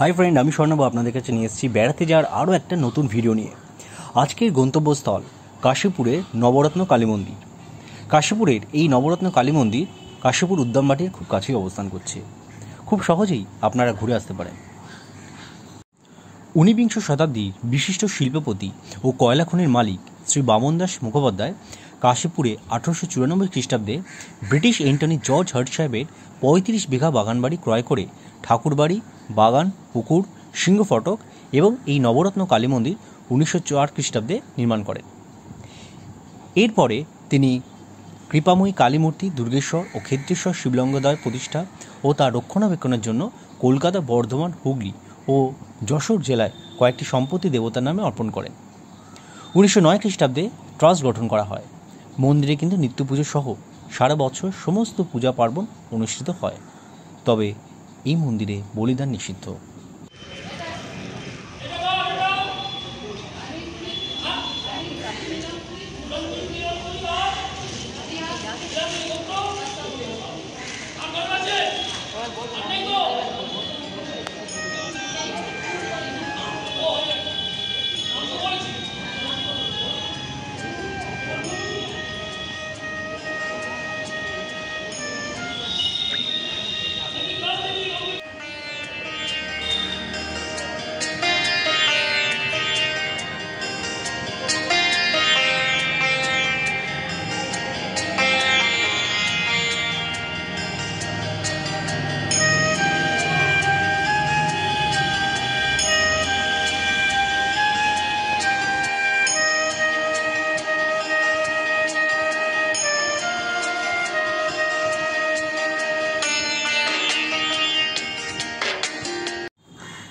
Hi friend, আমি স্বর্ণব আপনাদের কাছে নিয়ে এসেছি বেড়াতে যাওয়ার আরও একটা নতুন ভিডিও নিয়ে। আজকের গন্তব্যস্থল কাশীপুরের নবরত্ন কালী মন্দির। কাশীপুরের এই নবরত্ন কালী মন্দির কাশীপুর উদ্যানবাটির খুব কাছেই অবস্থান করছে। খুব সহজেই আপনারা ঘুরে আসতে পারেন। ঊনবিংশ শতাব্দীর বিশিষ্ট শিল্পপতি ও কয়লা খনির মালিক শ্রী বামন দাস মুখোপাধ্যায় কাশীপুরে 1894 খ্রিস্টাব্দে ব্রিটিশ এন্টনি জর্জ হার্ট সাহেবের 35 বিঘা বাগানবাড়ি ক্রয় করে ঠাকুরবাড়ি, বাগান, পুকুর, সিংহফটক এবং এই নবরত্ন কালী মন্দির 1904 খ্রিস্টাব্দে নির্মাণ করেন। এরপরে তিনি কৃপাময়ী কালী মূর্তি, দুর্গেশ্বর ও ক্ষেত্রেশ্বর শিবলিঙ্গদ্বয় প্রতিষ্ঠা ও তার রক্ষণাবেক্ষণের জন্য কলকাতা, বর্ধমান, হুগলি ও যশোর জেলায় কয়েকটি সম্পত্তি দেবতার নামে অর্পণ করেন। 1909 খ্রিস্টাব্দে ট্রাস্ট গঠন করা হয়। মন্দিরে কিন্তু নিত্য পুজো সহ সারা বছর সমস্ত পূজা পার্বণ অনুষ্ঠিত হয়। তবে এই মন্দিরে বলিদান নিষিদ্ধ।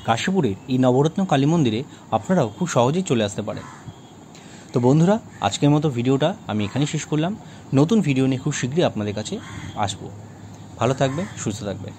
কাশীপুরের এই নবরত্ন কালী মন্দিরে আপনারাও খুব সহজেই চলে আসতে পারেন। তো বন্ধুরা, আজকের মতো ভিডিওটা আমি এখানেই শেষ করলাম। নতুন ভিডিও নিয়ে খুব শীঘ্রই আপনাদের কাছে আসবো। ভালো থাকবেন, সুস্থ থাকবেন।